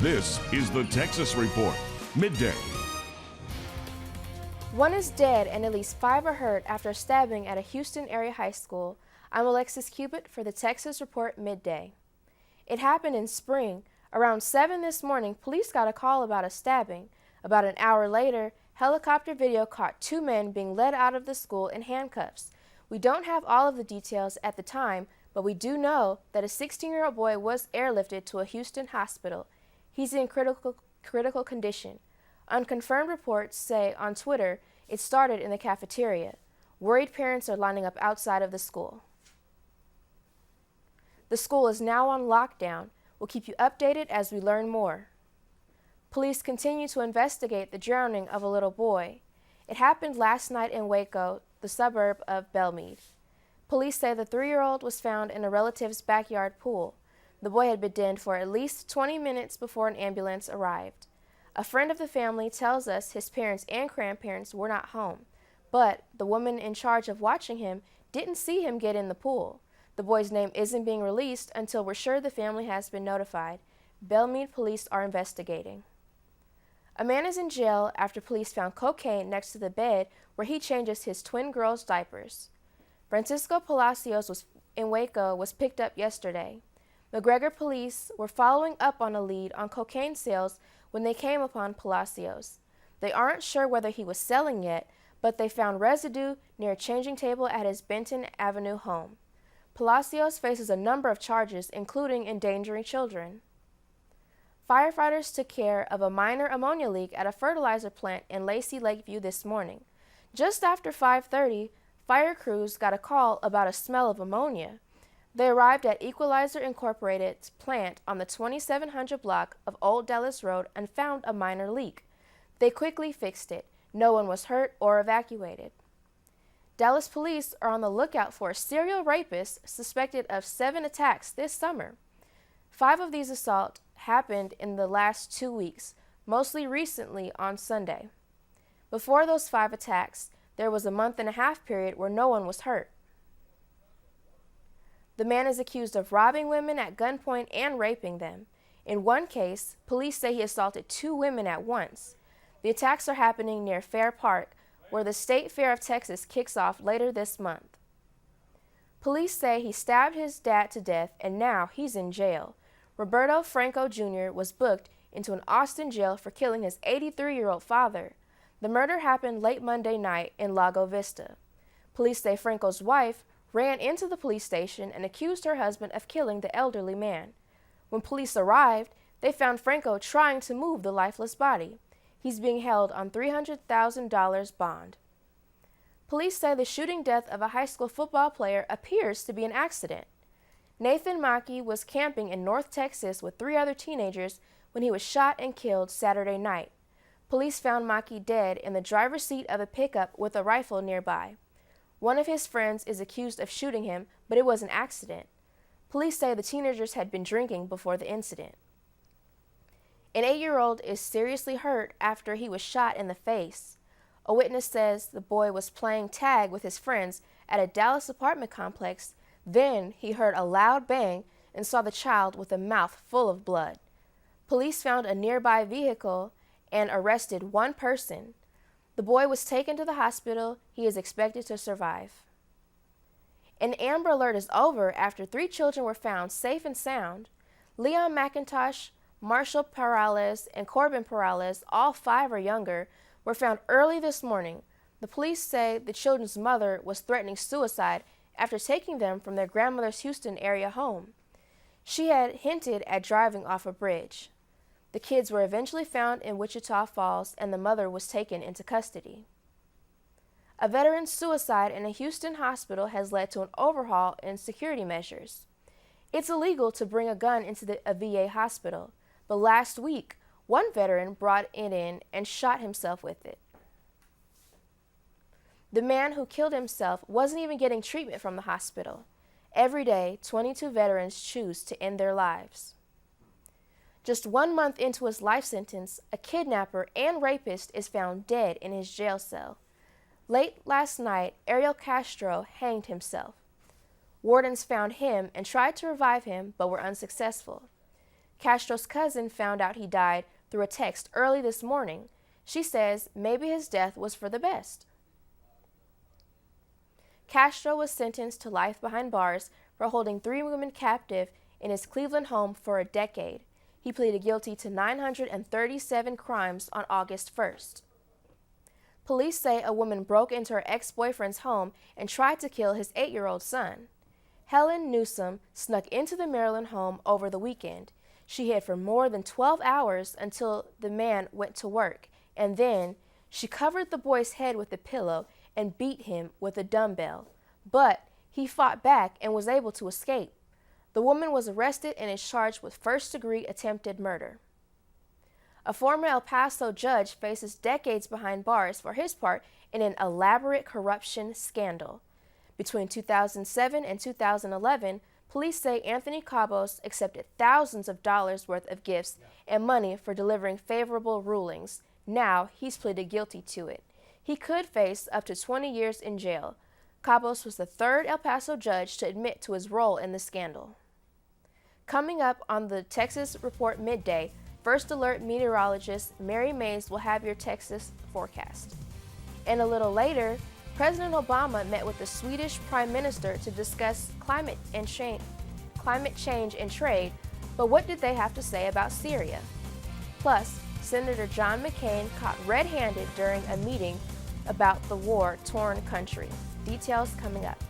This is the Texas Report, midday. One is dead and at least 5 are hurt after a stabbing at a Houston area high school. I'm Alexis Cubit for the Texas Report midday. It happened in spring. Around 7 this morning, police got a call about a stabbing. About an hour later, helicopter video caught 2 men being led out of the school in handcuffs. We don't have all of the details at the time, but we do know that a 16-year-old boy was airlifted to a Houston hospital. He's in critical condition. Unconfirmed reports say on Twitter it started in the cafeteria. Worried parents are lining up outside of the school. The school is now on lockdown. We'll keep you updated as we learn more. Police continue to investigate the drowning of a little boy. It happened last night in Waco, the suburb of Belmead. Police say the 3-year-old was found in a relative's backyard pool. The boy had been dead for at least 20 minutes before an ambulance arrived. A friend of the family tells us his parents and grandparents were not home, but the woman in charge of watching him didn't see him get in the pool. The boy's name isn't being released until we're sure the family has been notified. Belmead police are investigating. A man is in jail after police found cocaine next to the bed where he changes his twin girls' diapers. Francisco Palacios in Waco was picked up yesterday. McGregor police were following up on a lead on cocaine sales when they came upon Palacios. They aren't sure whether he was selling yet, but they found residue near a changing table at his Benton Avenue home. Palacios faces a number of charges, including endangering children. Firefighters took care of a minor ammonia leak at a fertilizer plant in Lacey Lakeview this morning. Just after 5:30, fire crews got a call about a smell of ammonia. They arrived at Equalizer Incorporated's plant on the 2700 block of Old Dallas Road and found a minor leak. They quickly fixed it. No one was hurt or evacuated. Dallas police are on the lookout for a serial rapist suspected of 7 attacks this summer. 5 of these assaults happened in the last 2 weeks, mostly recently on Sunday. Before those 5 attacks, there was a month-and-a-half period where no one was hurt. The man is accused of robbing women at gunpoint and raping them. In one case, police say he assaulted 2 women at once. The attacks are happening near Fair Park, where the State Fair of Texas kicks off later this month. Police say he stabbed his dad to death and now he's in jail. Roberto Franco Jr. was booked into an Austin jail for killing his 83-year-old father. The murder happened late Monday night in Lago Vista. Police say Franco's wife ran into the police station and accused her husband of killing the elderly man. When police arrived, they found Franco trying to move the lifeless body. He's being held on $300,000 bond. Police say the shooting death of a high school football player appears to be an accident. Nathan Mackey was camping in North Texas with 3 other teenagers when he was shot and killed Saturday night. Police found Mackey dead in the driver's seat of a pickup with a rifle nearby. One of his friends is accused of shooting him, but it was an accident. Police say the teenagers had been drinking before the incident. An 8-year-old is seriously hurt after he was shot in the face. A witness says the boy was playing tag with his friends at a Dallas apartment complex. Then he heard a loud bang and saw the child with a mouth full of blood. Police found a nearby vehicle and arrested 1 person. The boy was taken to the hospital. He is expected to survive. An Amber Alert is over after 3 children were found safe and sound. Leon McIntosh, Marshall Perales, and Corbin Perales, all 5 are younger, were found early this morning. The police say the children's mother was threatening suicide after taking them from their grandmother's Houston area home. She had hinted at driving off a bridge. The kids were eventually found in Wichita Falls and the mother was taken into custody. A veteran's suicide in a Houston hospital has led to an overhaul in security measures. It's illegal to bring a gun into a VA hospital, but last week, 1 veteran brought it in and shot himself with it. The man who killed himself wasn't even getting treatment from the hospital. Every day, 22 veterans choose to end their lives. Just 1 month into his life sentence, a kidnapper and rapist is found dead in his jail cell. Late last night, Ariel Castro hanged himself. Wardens found him and tried to revive him, but were unsuccessful. Castro's cousin found out he died through a text early this morning. She says maybe his death was for the best. Castro was sentenced to life behind bars for holding 3 women captive in his Cleveland home for a decade. He pleaded guilty to 937 crimes on August 1st. Police say a woman broke into her ex-boyfriend's home and tried to kill his 8-year-old son. Helen Newsom snuck into the Maryland home over the weekend. She hid for more than 12 hours until the man went to work, and then she covered the boy's head with a pillow and beat him with a dumbbell. But he fought back and was able to escape. The woman was arrested and is charged with first-degree attempted murder. A former El Paso judge faces decades behind bars for his part in an elaborate corruption scandal. Between 2007 and 2011, police say Anthony Cabos accepted thousands of dollars worth of gifts and money for delivering favorable rulings. Now he's pleaded guilty to it. He could face up to 20 years in jail. Cabos was the 3rd El Paso judge to admit to his role in the scandal. Coming up on the Texas Report Midday, First Alert meteorologist Mary Mays will have your Texas forecast. And a little later, President Obama met with the Swedish Prime Minister to discuss climate change and trade, but what did they have to say about Syria? Plus, Senator John McCain caught red-handed during a meeting about the war-torn country. Details coming up.